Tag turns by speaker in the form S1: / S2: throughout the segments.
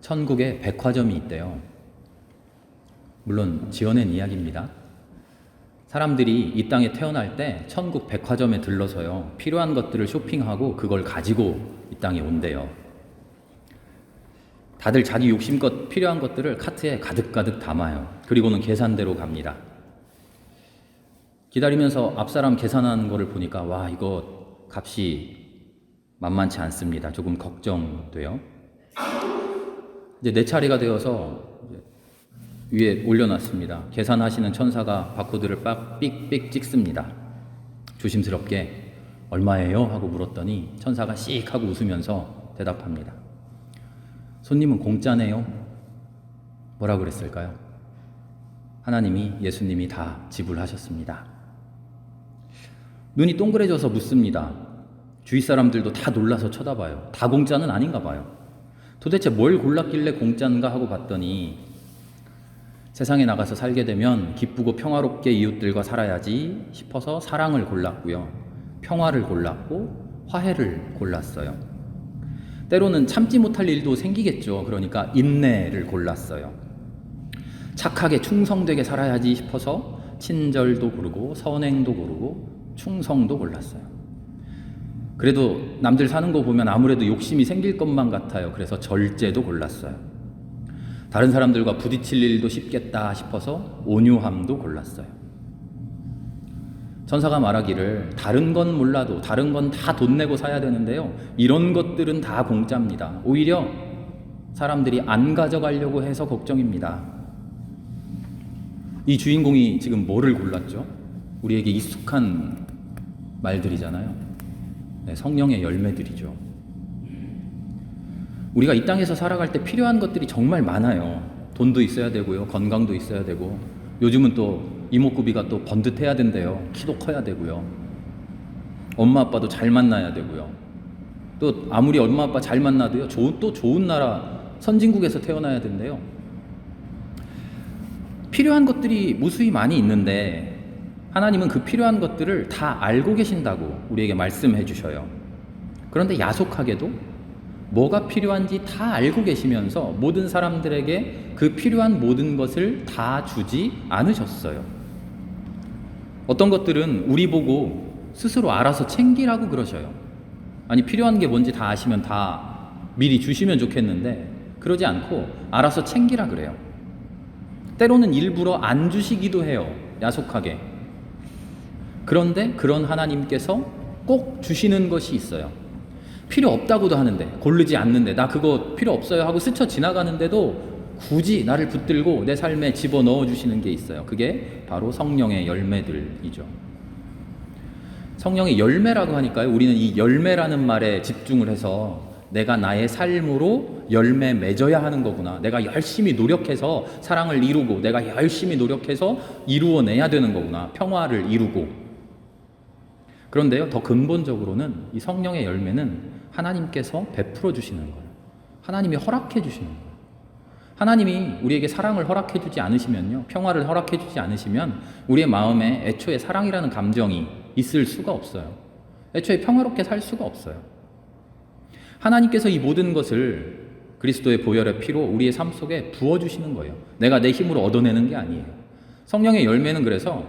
S1: 천국에 백화점이 있대요. 물론 지어낸 이야기입니다. 사람들이 이 땅에 태어날 때 천국 백화점에 들러서요, 필요한 것들을 쇼핑하고 그걸 가지고 이 땅에 온대요. 다들 자기 욕심껏 필요한 것들을 카트에 가득가득 담아요. 그리고는 계산대로 갑니다. 기다리면서 앞사람 계산하는 거를 보니까 와, 이거 값이 만만치 않습니다. 조금 걱정돼요. 이제 내 차례가 되어서 위에 올려놨습니다. 계산하시는 천사가 바코드를 삑삑 찍습니다. 조심스럽게 얼마예요? 하고 물었더니 천사가 씩 하고 웃으면서 대답합니다. 손님은 공짜네요. 뭐라 그랬을까요? 하나님이, 예수님이 다 지불하셨습니다. 눈이 동그래져서 묻습니다. 주위 사람들도 다 놀라서 쳐다봐요. 다 공짜는 아닌가 봐요. 도대체 뭘 골랐길래 공짜인가 하고 봤더니 세상에 나가서 살게 되면 기쁘고 평화롭게 이웃들과 살아야지 싶어서 사랑을 골랐고요. 평화를 골랐고 화해를 골랐어요. 때로는 참지 못할 일도 생기겠죠. 그러니까 인내를 골랐어요. 착하게 충성되게 살아야지 싶어서 친절도 고르고 선행도 고르고 충성도 골랐어요. 그래도 남들 사는 거 보면 아무래도 욕심이 생길 것만 같아요. 그래서 절제도 골랐어요. 다른 사람들과 부딪힐 일도 쉽겠다 싶어서 온유함도 골랐어요. 천사가 말하기를 다른 건 몰라도 다른 건 다 돈 내고 사야 되는데요, 이런 것들은 다 공짜입니다. 오히려 사람들이 안 가져가려고 해서 걱정입니다. 이 주인공이 지금 뭐를 골랐죠? 우리에게 익숙한 말들이잖아요. 네, 성령의 열매들이죠. 우리가 이 땅에서 살아갈 때 필요한 것들이 정말 많아요. 돈도 있어야 되고요, 건강도 있어야 되고, 요즘은 또 이목구비가 또 번듯해야 된대요. 키도 커야 되고요, 엄마 아빠도 잘 만나야 되고요. 또 아무리 엄마 아빠 잘 만나도요, 또 좋은 나라 선진국에서 태어나야 된대요. 필요한 것들이 무수히 많이 있는데 하나님은 그 필요한 것들을 다 알고 계신다고 우리에게 말씀해 주셔요. 그런데 야속하게도 뭐가 필요한지 다 알고 계시면서 모든 사람들에게 그 필요한 모든 것을 다 주지 않으셨어요. 어떤 것들은 우리 보고 스스로 알아서 챙기라고 그러셔요. 아니, 필요한 게 뭔지 다 아시면 다 미리 주시면 좋겠는데 그러지 않고 알아서 챙기라 그래요. 때로는 일부러 안 주시기도 해요, 야속하게. 그런데 그런 하나님께서 꼭 주시는 것이 있어요. 필요 없다고도 하는데, 고르지 않는데, 나 그거 필요 없어요 하고 스쳐 지나가는데도 굳이 나를 붙들고 내 삶에 집어넣어 주시는 게 있어요. 그게 바로 성령의 열매들이죠. 성령의 열매라고 하니까요, 우리는 이 열매라는 말에 집중을 해서 내가 나의 삶으로 열매 맺어야 하는 거구나, 내가 열심히 노력해서 사랑을 이루고 내가 열심히 노력해서 이루어내야 되는 거구나, 평화를 이루고. 그런데요, 더 근본적으로는 이 성령의 열매는 하나님께서 베풀어 주시는 거예요. 하나님이 허락해 주시는 거예요. 하나님이 우리에게 사랑을 허락해 주지 않으시면요, 평화를 허락해 주지 않으시면 우리의 마음에 애초에 사랑이라는 감정이 있을 수가 없어요. 애초에 평화롭게 살 수가 없어요. 하나님께서 이 모든 것을 그리스도의 보혈의 피로 우리의 삶 속에 부어주시는 거예요. 내가 내 힘으로 얻어내는 게 아니에요. 성령의 열매는 그래서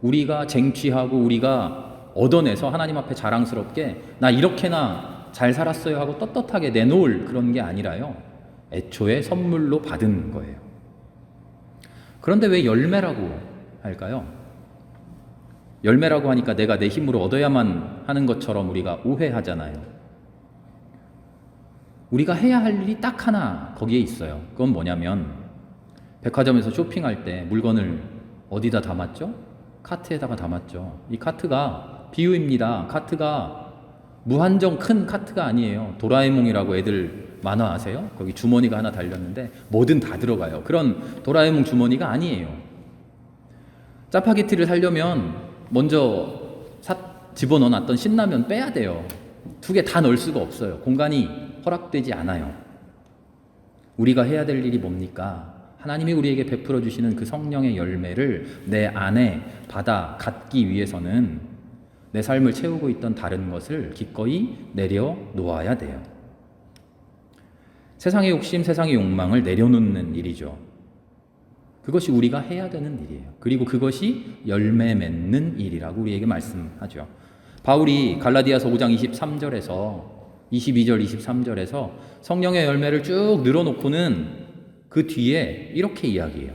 S1: 우리가 쟁취하고 우리가 얻어내서 하나님 앞에 자랑스럽게 나 이렇게나 잘 살았어요 하고 떳떳하게 내놓을 그런 게 아니라요, 애초에 선물로 받은 거예요. 그런데 왜 열매라고 할까요? 열매라고 하니까 내가 내 힘으로 얻어야만 하는 것처럼 우리가 오해하잖아요. 우리가 해야 할 일이 딱 하나 거기에 있어요. 그건 뭐냐면, 백화점에서 쇼핑할 때 물건을 어디다 담았죠? 카트에다가 담았죠. 이 카트가 비유입니다. 카트가 무한정 큰 카트가 아니에요. 도라에몽이라고 애들 만화 아세요? 거기 주머니가 하나 달렸는데 뭐든 다 들어가요. 그런 도라에몽 주머니가 아니에요. 짜파게티를 사려면 먼저 집어넣어 놨던 신라면 빼야 돼요. 두 개 다 넣을 수가 없어요. 공간이 허락되지 않아요. 우리가 해야 될 일이 뭡니까? 하나님이 우리에게 베풀어 주시는 그 성령의 열매를 내 안에 받아 갖기 위해서는 내 삶을 채우고 있던 다른 것을 기꺼이 내려 놓아야 돼요. 세상의 욕심, 세상의 욕망을 내려놓는 일이죠. 그것이 우리가 해야 되는 일이에요. 그리고 그것이 열매 맺는 일이라고 우리에게 말씀하죠. 바울이 갈라디아서 5장 23절에서 22절, 23절에서 성령의 열매를 쭉 늘어놓고는 그 뒤에 이렇게 이야기해요.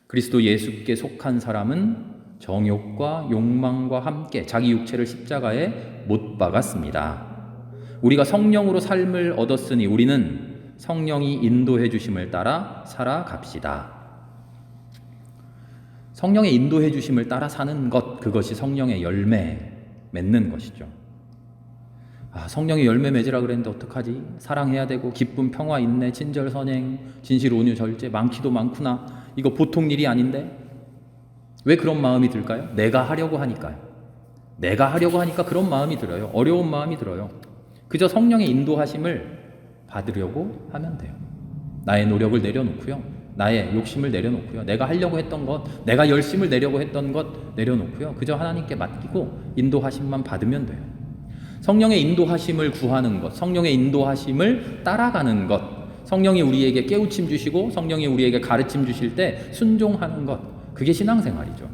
S1: 그리스도 예수께 속한 사람은 정욕과 욕망과 함께 자기 육체를 십자가에 못 박았습니다. 우리가 성령으로 삶을 얻었으니 우리는 성령이 인도해 주심을 따라 살아갑시다. 성령의 인도해 주심을 따라 사는 것, 그것이 성령의 열매 맺는 것이죠. 성령의 열매 맺으라 그랬는데 어떡하지? 사랑해야 되고 기쁨, 평화, 인내, 친절, 선행, 진실, 온유, 절제, 많기도 많구나. 이거 보통 일이 아닌데? 왜 그런 마음이 들까요? 내가 하려고 하니까요. 내가 하려고 하니까 그런 마음이 들어요. 어려운 마음이 들어요. 그저 성령의 인도하심을 받으려고 하면 돼요. 나의 노력을 내려놓고요. 나의 욕심을 내려놓고요. 내가 하려고 했던 것, 내가 열심을 내려고 했던 것 내려놓고요. 그저 하나님께 맡기고 인도하심만 받으면 돼요. 성령의 인도하심을 구하는 것, 성령의 인도하심을 따라가는 것, 성령이 우리에게 깨우침 주시고 성령이 우리에게 가르침 주실 때 순종하는 것, 그게 신앙생활이죠.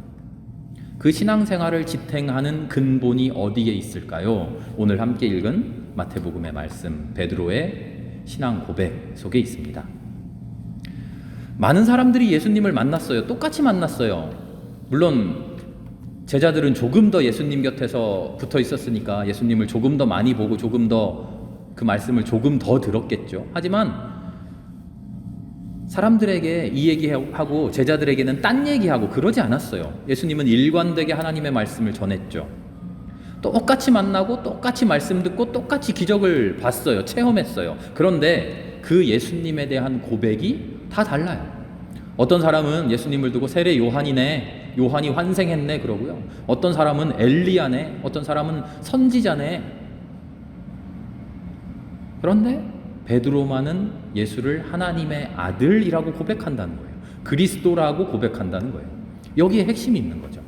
S1: 그 신앙생활을 지탱하는 근본이 어디에 있을까요? 오늘 함께 읽은 마태복음의 말씀, 베드로의 신앙 고백 속에 있습니다. 많은 사람들이 예수님을 만났어요. 똑같이 만났어요. 물론 제자들은 조금 더 예수님 곁에서 붙어 있었으니까 예수님을 조금 더 많이 보고 조금 더 그 말씀을 조금 더 들었겠죠. 하지만 사람들에게 이 얘기하고 제자들에게는 딴 얘기하고 그러지 않았어요. 예수님은 일관되게 하나님의 말씀을 전했죠. 똑같이 만나고 똑같이 말씀 듣고 똑같이 기적을 봤어요. 체험했어요. 그런데 그 예수님에 대한 고백이 다 달라요. 어떤 사람은 예수님을 두고 세례 요한이네, 요한이 환생했네 그러고요. 어떤 사람은 엘리야네, 어떤 사람은 선지자네. 그런데 베드로만은 예수를 하나님의 아들이라고 고백한다는 거예요. 그리스도라고 고백한다는 거예요. 여기에 핵심이 있는 거죠.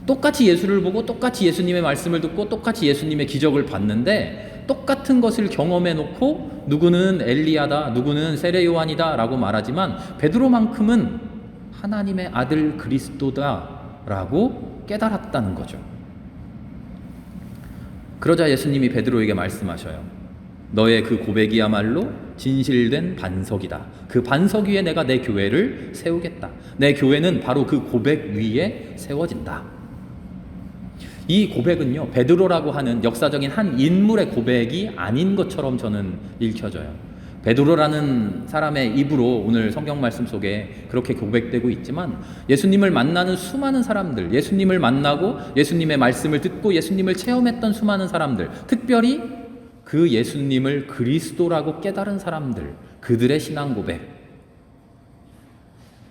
S1: 똑같이 예수를 보고 똑같이 예수님의 말씀을 듣고 똑같이 예수님의 기적을 봤는데 똑같은 것을 경험해 놓고 누구는 엘리야다, 누구는 세례 요한이다 라고 말하지만 베드로만큼은 하나님의 아들 그리스도다 라고 깨달았다는 거죠. 그러자 예수님이 베드로에게 말씀하셔요. 너의 그 고백이야말로 진실된 반석이다. 그 반석 위에 내가 내 교회를 세우겠다. 내 교회는 바로 그 고백 위에 세워진다. 이 고백은요, 베드로라고 하는 역사적인 한 인물의 고백이 아닌 것처럼 저는 읽혀져요. 베드로라는 사람의 입으로 오늘 성경 말씀 속에 그렇게 고백되고 있지만 예수님을 만나는 수많은 사람들, 예수님을 만나고 예수님의 말씀을 듣고 예수님을 체험했던 수많은 사람들, 특별히 그 예수님을 그리스도라고 깨달은 사람들, 그들의 신앙 고백,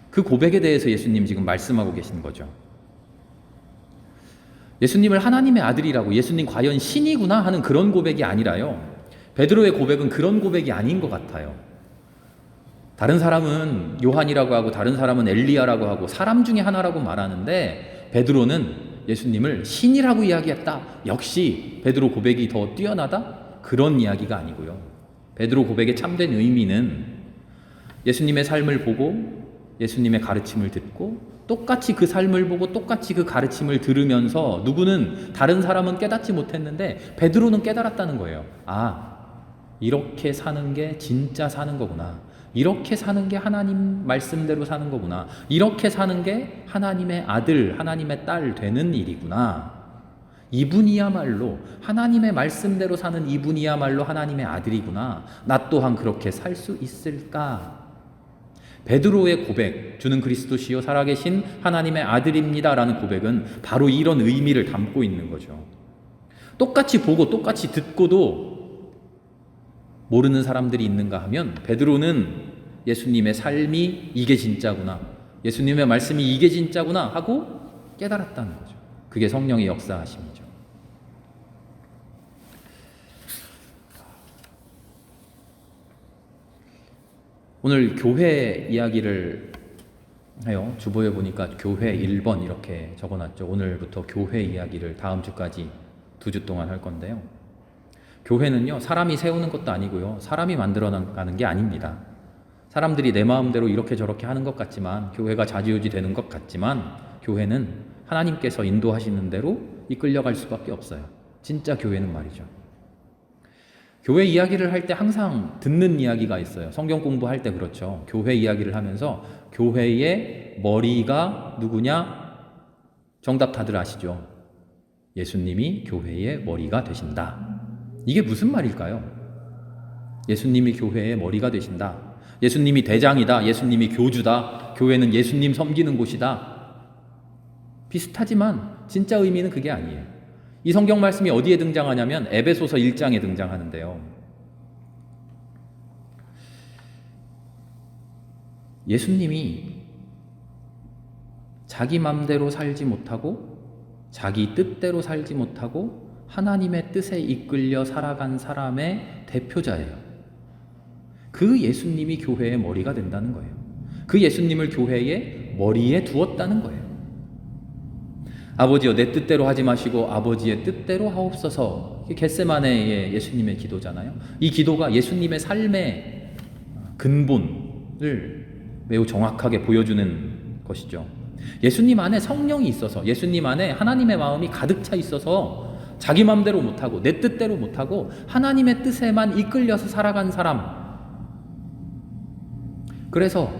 S1: 그 고백에 대해서 예수님 지금 말씀하고 계신 거죠. 예수님을 하나님의 아들이라고, 예수님 과연 신이구나 하는 그런 고백이 아니라요, 베드로의 고백은 그런 고백이 아닌 것 같아요. 다른 사람은 요한이라고 하고 다른 사람은 엘리야라고 하고 사람 중에 하나라고 말하는데 베드로는 예수님을 신이라고 이야기했다. 역시 베드로 고백이 더 뛰어나다? 그런 이야기가 아니고요. 베드로 고백의 참된 의미는 예수님의 삶을 보고 예수님의 가르침을 듣고 똑같이 그 삶을 보고 똑같이 그 가르침을 들으면서 누구는, 다른 사람은 깨닫지 못했는데 베드로는 깨달았다는 거예요. 이렇게 사는 게 진짜 사는 거구나. 이렇게 사는 게 하나님 말씀대로 사는 거구나. 이렇게 사는 게 하나님의 아들, 하나님의 딸 되는 일이구나. 이분이야말로 하나님의 말씀대로 사는 이분이야말로 하나님의 아들이구나. 나 또한 그렇게 살 수 있을까? 베드로의 고백, 주는 그리스도시요 살아계신 하나님의 아들입니다 라는 고백은 바로 이런 의미를 담고 있는 거죠. 똑같이 보고 똑같이 듣고도 모르는 사람들이 있는가 하면 베드로는 예수님의 삶이 이게 진짜구나, 예수님의 말씀이 이게 진짜구나 하고 깨달았다는 거죠. 그게 성령의 역사하심이죠. 오늘 교회 이야기를 해요. 주보에 보니까 교회 1번 이렇게 적어놨죠. 오늘부터 교회 이야기를 다음 주까지 2주 동안 할 건데요. 교회는요, 사람이 세우는 것도 아니고요, 사람이 만들어가는 게 아닙니다. 사람들이 내 마음대로 이렇게 저렇게 하는 것 같지만, 교회가 좌지우지 되는 것 같지만, 교회는 하나님께서 인도하시는 대로 이끌려갈 수밖에 없어요. 진짜 교회는 말이죠. 교회 이야기를 할 때 항상 듣는 이야기가 있어요. 성경 공부할 때 그렇죠. 교회 이야기를 하면서 교회의 머리가 누구냐? 정답 다들 아시죠? 예수님이 교회의 머리가 되신다. 이게 무슨 말일까요? 예수님이 교회의 머리가 되신다. 예수님이 대장이다. 예수님이 교주다. 교회는 예수님 섬기는 곳이다. 비슷하지만 진짜 의미는 그게 아니에요. 이 성경 말씀이 어디에 등장하냐면 에베소서 1장에 등장하는데요. 예수님이 자기 맘대로 살지 못하고 자기 뜻대로 살지 못하고 하나님의 뜻에 이끌려 살아간 사람의 대표자예요. 그 예수님이 교회의 머리가 된다는 거예요. 그 예수님을 교회의 머리에 두었다는 거예요. 아버지여 내 뜻대로 하지 마시고 아버지의 뜻대로 하옵소서. 이게 겟세마네의 예수님의 기도잖아요. 이 기도가 예수님의 삶의 근본을 매우 정확하게 보여주는 것이죠. 예수님 안에 성령이 있어서, 예수님 안에 하나님의 마음이 가득 차 있어서 자기 마음대로 못하고 내 뜻대로 못하고 하나님의 뜻에만 이끌려서 살아간 사람. 그래서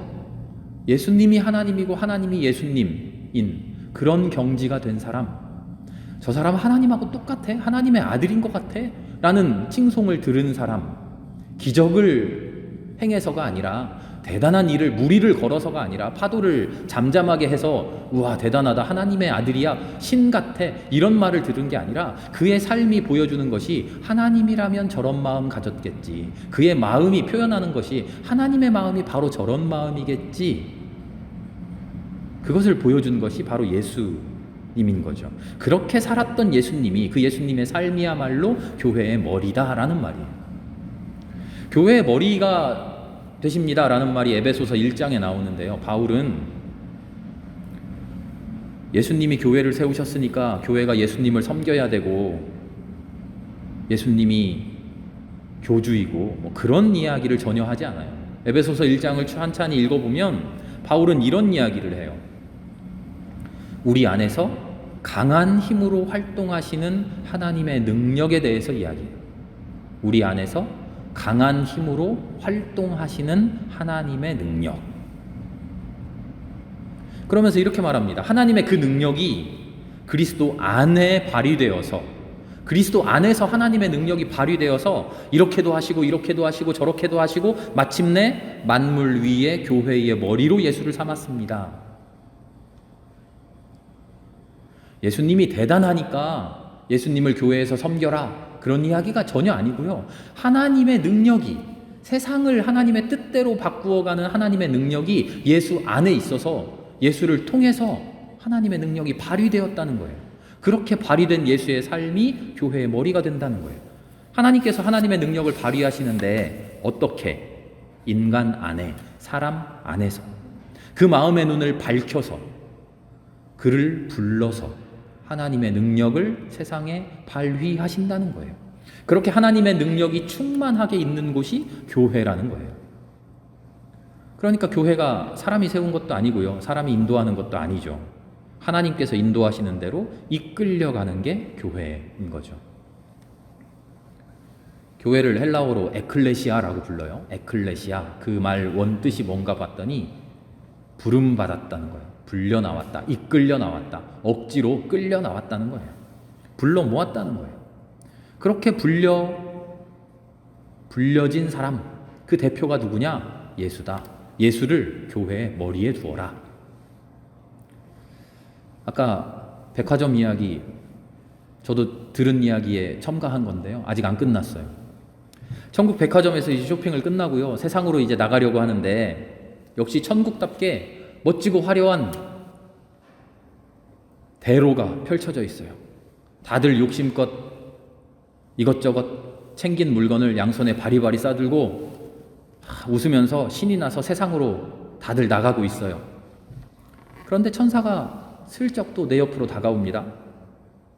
S1: 예수님이 하나님이고 하나님이 예수님인 그런 경지가 된 사람, 저 사람 하나님하고 똑같아? 하나님의 아들인 것 같아? 라는 칭송을 들은 사람, 기적을 행해서가 아니라, 대단한 일을, 무리를 걸어서가 아니라, 파도를 잠잠하게 해서 우와 대단하다, 하나님의 아들이야, 신 같아, 이런 말을 들은 게 아니라 그의 삶이 보여주는 것이 하나님이라면 저런 마음 가졌겠지, 그의 마음이 표현하는 것이 하나님의 마음이 바로 저런 마음이겠지, 그것을 보여준 것이 바로 예수님인 거죠. 그렇게 살았던 예수님이, 그 예수님의 삶이야말로 교회의 머리다라는 말이에요. 교회의 머리가 되십니다라는 말이 에베소서 1장에 나오는데요. 바울은 예수님이 교회를 세우셨으니까 교회가 예수님을 섬겨야 되고 예수님이 교주이고 뭐 그런 이야기를 전혀 하지 않아요. 에베소서 1장을 찬찬히 읽어보면 바울은 이런 이야기를 해요. 우리 안에서 강한 힘으로 활동하시는 하나님의 능력에 대해서 이야기해요. 우리 안에서 강한 힘으로 활동하시는 하나님의 능력. 그러면서 이렇게 말합니다. 하나님의 그 능력이 그리스도 안에 발휘되어서, 그리스도 안에서 하나님의 능력이 발휘되어서 이렇게도 하시고 이렇게도 하시고 저렇게도 하시고 마침내 만물 위에 교회의 머리로 예수를 삼았습니다. 예수님이 대단하니까 예수님을 교회에서 섬겨라, 그런 이야기가 전혀 아니고요. 하나님의 능력이, 세상을 하나님의 뜻대로 바꾸어가는 하나님의 능력이 예수 안에 있어서 예수를 통해서 하나님의 능력이 발휘되었다는 거예요. 그렇게 발휘된 예수의 삶이 교회의 머리가 된다는 거예요. 하나님께서 하나님의 능력을 발휘하시는데 어떻게? 인간 안에, 사람 안에서 그 마음의 눈을 밝혀서 그를 불러서 하나님의 능력을 세상에 발휘하신다는 거예요. 그렇게 하나님의 능력이 충만하게 있는 곳이 교회라는 거예요. 그러니까 교회가 사람이 세운 것도 아니고요, 사람이 인도하는 것도 아니죠. 하나님께서 인도하시는 대로 이끌려가는 게 교회인 거죠. 교회를 헬라어로 에클레시아라고 불러요. 에클레시아, 그 말 원뜻이 뭔가 봤더니 부름받았다는 거예요. 불려 나왔다, 이끌려 나왔다, 억지로 끌려 나왔다는 거예요. 불러 모았다는 거예요. 그렇게 불려진 사람, 그 대표가 누구냐? 예수다. 예수를 교회의 머리에 두어라. 아까 백화점 이야기, 저도 들은 이야기에 첨가한 건데요, 아직 안 끝났어요. 천국 백화점에서 이제 쇼핑을 끝나고요, 세상으로 이제 나가려고 하는데 역시 천국답게 멋지고 화려한 대로가 펼쳐져 있어요. 다들 욕심껏 이것저것 챙긴 물건을 양손에 바리바리 싸들고 웃으면서 신이 나서 세상으로 다들 나가고 있어요. 그런데 천사가 슬쩍 또 내 옆으로 다가옵니다.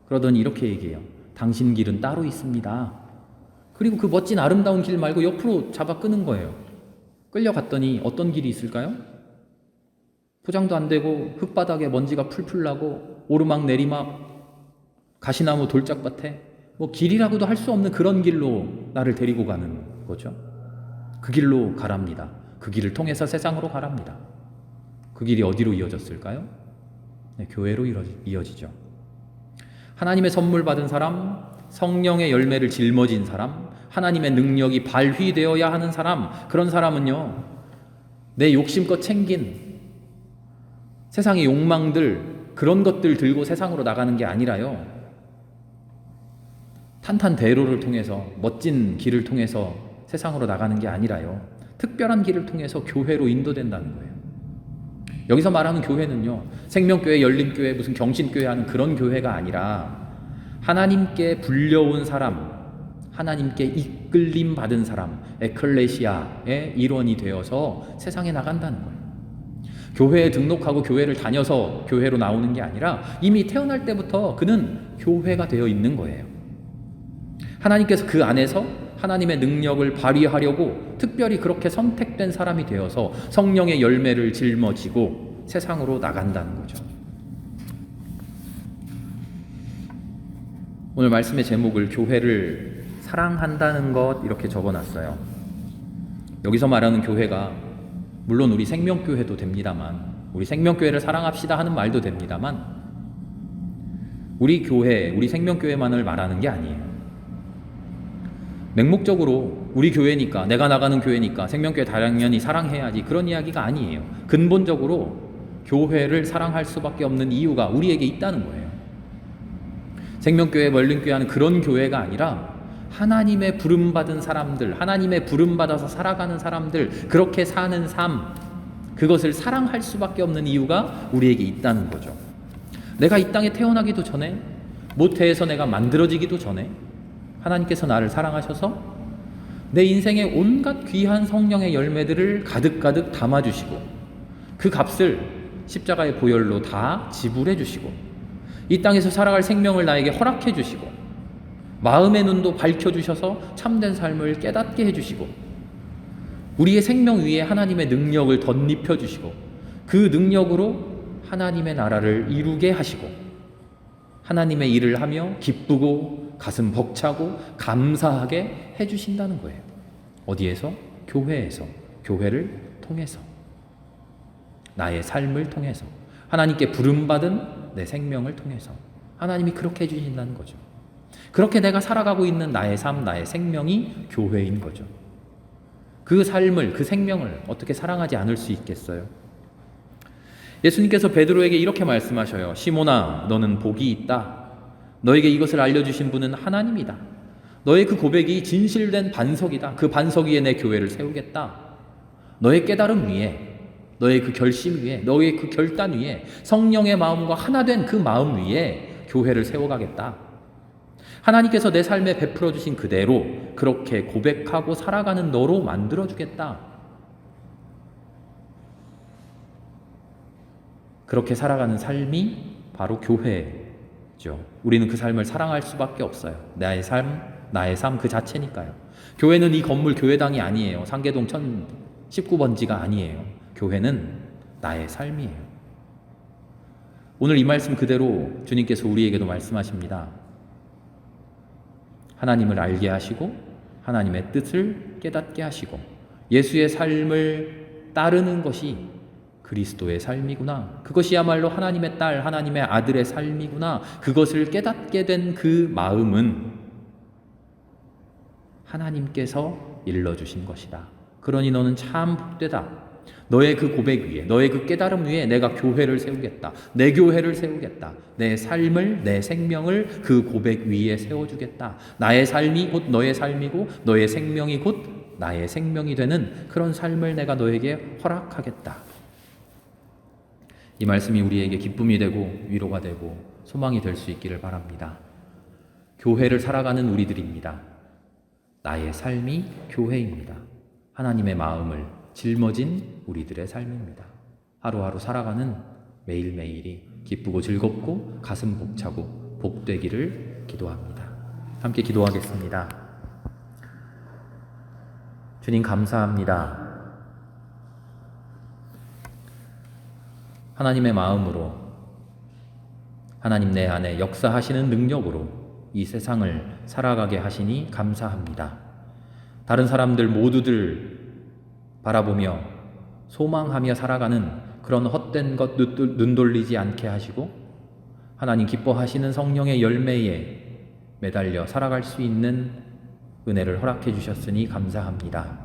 S1: 그러더니 이렇게 얘기해요. 당신 길은 따로 있습니다. 그리고 그 멋진 아름다운 길 말고 옆으로 잡아 끄는 거예요. 끌려갔더니 어떤 길이 있을까요? 포장도 안 되고 흙바닥에 먼지가 풀풀 나고 오르막 내리막 가시나무 돌짝밭에 뭐 길이라고도 할 수 없는 그런 길로 나를 데리고 가는 거죠. 그 길로 가랍니다. 그 길을 통해서 세상으로 가랍니다. 그 길이 어디로 이어졌을까요? 네, 교회로 이어지죠. 하나님의 선물 받은 사람, 성령의 열매를 짊어진 사람, 하나님의 능력이 발휘되어야 하는 사람, 그런 사람은요, 내 욕심껏 챙긴 세상의 욕망들, 그런 것들 들고 세상으로 나가는 게 아니라요, 탄탄대로를 통해서, 멋진 길을 통해서 세상으로 나가는 게 아니라요, 특별한 길을 통해서 교회로 인도된다는 거예요. 여기서 말하는 교회는요, 생명교회, 열린교회, 무슨 경신교회 하는 그런 교회가 아니라 하나님께 불려온 사람, 하나님께 이끌림 받은 사람, 에클레시아의 일원이 되어서 세상에 나간다는 거예요. 교회에 등록하고 교회를 다녀서 교회로 나오는 게 아니라 이미 태어날 때부터 그는 교회가 되어 있는 거예요. 하나님께서 그 안에서 하나님의 능력을 발휘하려고 특별히 그렇게 선택된 사람이 되어서 성령의 열매를 짊어지고 세상으로 나간다는 거죠. 오늘 말씀의 제목을 교회를 사랑한다는 것 이렇게 적어놨어요. 여기서 말하는 교회가 물론 우리 생명교회도 됩니다만, 우리 생명교회를 사랑합시다 하는 말도 됩니다만, 우리 교회, 우리 생명교회만을 말하는 게 아니에요. 맹목적으로 우리 교회니까, 내가 나가는 교회니까 생명교회 당연히 사랑해야지, 그런 이야기가 아니에요. 근본적으로 교회를 사랑할 수밖에 없는 이유가 우리에게 있다는 거예요. 생명교회, 멀린교회 하는 그런 교회가 아니라 하나님의 부름받은 사람들, 하나님의 부름받아서 살아가는 사람들, 그렇게 사는 삶, 그것을 사랑할 수밖에 없는 이유가 우리에게 있다는 거죠. 내가 이 땅에 태어나기도 전에, 모태에서 내가 만들어지기도 전에 하나님께서 나를 사랑하셔서 내 인생에 온갖 귀한 성령의 열매들을 가득가득 담아주시고 그 값을 십자가의 보혈로 다 지불해 주시고 이 땅에서 살아갈 생명을 나에게 허락해 주시고 마음의 눈도 밝혀주셔서 참된 삶을 깨닫게 해주시고 우리의 생명 위에 하나님의 능력을 덧입혀 주시고 그 능력으로 하나님의 나라를 이루게 하시고 하나님의 일을 하며 기쁘고 가슴 벅차고 감사하게 해주신다는 거예요. 어디에서? 교회에서, 교회를 통해서, 나의 삶을 통해서, 하나님께 부름받은 내 생명을 통해서 하나님이 그렇게 해주신다는 거죠. 그렇게 내가 살아가고 있는 나의 삶, 나의 생명이 교회인 거죠. 그 삶을, 그 생명을 어떻게 사랑하지 않을 수 있겠어요? 예수님께서 베드로에게 이렇게 말씀하셔요. 시몬아, 너는 복이 있다. 너에게 이것을 알려주신 분은 하나님이다. 너의 그 고백이 진실된 반석이다. 그 반석 위에 내 교회를 세우겠다. 너의 깨달음 위에, 너의 그 결심 위에, 너의 그 결단 위에, 성령의 마음과 하나 된 그 마음 위에 교회를 세워가겠다. 하나님께서 내 삶에 베풀어 주신 그대로 그렇게 고백하고 살아가는 너로 만들어주겠다. 그렇게 살아가는 삶이 바로 교회죠. 우리는 그 삶을 사랑할 수밖에 없어요. 나의 삶 그 자체니까요. 교회는 이 건물 교회당이 아니에요. 상계동 1019번지가 아니에요. 교회는 나의 삶이에요. 오늘 이 말씀 그대로 주님께서 우리에게도 말씀하십니다. 하나님을 알게 하시고 하나님의 뜻을 깨닫게 하시고 예수의 삶을 따르는 것이 그리스도의 삶이구나. 그것이야말로 하나님의 딸, 하나님의 아들의 삶이구나. 그것을 깨닫게 된 그 마음은 하나님께서 일러주신 것이다. 그러니 너는 참 복되다. 너의 그 고백 위에, 너의 그 깨달음 위에 내가 교회를 세우겠다. 내 교회를 세우겠다. 내 삶을, 내 생명을 그 고백 위에 세워주겠다. 나의 삶이 곧 너의 삶이고 너의 생명이 곧 나의 생명이 되는 그런 삶을 내가 너에게 허락하겠다. 이 말씀이 우리에게 기쁨이 되고 위로가 되고 소망이 될 수 있기를 바랍니다. 교회를 살아가는 우리들입니다. 나의 삶이 교회입니다. 하나님의 마음을 짊어진 우리들의 삶입니다. 하루하루 살아가는 매일매일이 기쁘고 즐겁고 가슴 벅차고 복되기를 기도합니다. 함께 기도하겠습니다. 주님 감사합니다. 하나님의 마음으로, 하나님 내 안에 역사하시는 능력으로 이 세상을 살아가게 하시니 감사합니다. 다른 사람들 모두들 바라보며 소망하며 살아가는 그런 헛된 것 눈 돌리지 않게 하시고 하나님 기뻐하시는 성령의 열매에 매달려 살아갈 수 있는 은혜를 허락해 주셨으니 감사합니다.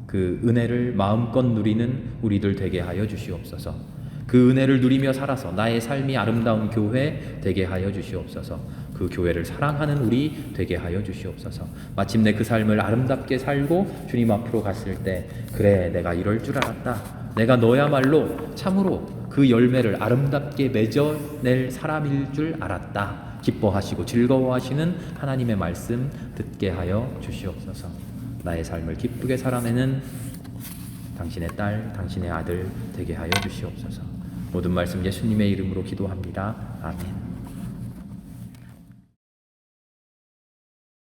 S1: 그 은혜를 마음껏 누리는 우리들 되게 하여 주시옵소서. 그 은혜를 누리며 살아서 나의 삶이 아름다운 교회 되게 하여 주시옵소서. 그 교회를 사랑하는 우리 되게 하여 주시옵소서. 마침내 그 삶을 아름답게 살고 주님 앞으로 갔을 때 그래 내가 이럴 줄 알았다. 내가 너야말로 참으로 그 열매를 아름답게 맺어낼 사람일 줄 알았다. 기뻐하시고 즐거워하시는 하나님의 말씀 듣게 하여 주시옵소서. 나의 삶을 기쁘게 살아내는 당신의 딸, 당신의 아들 되게 하여 주시옵소서. 모든 말씀 예수님의 이름으로 기도합니다. 아멘.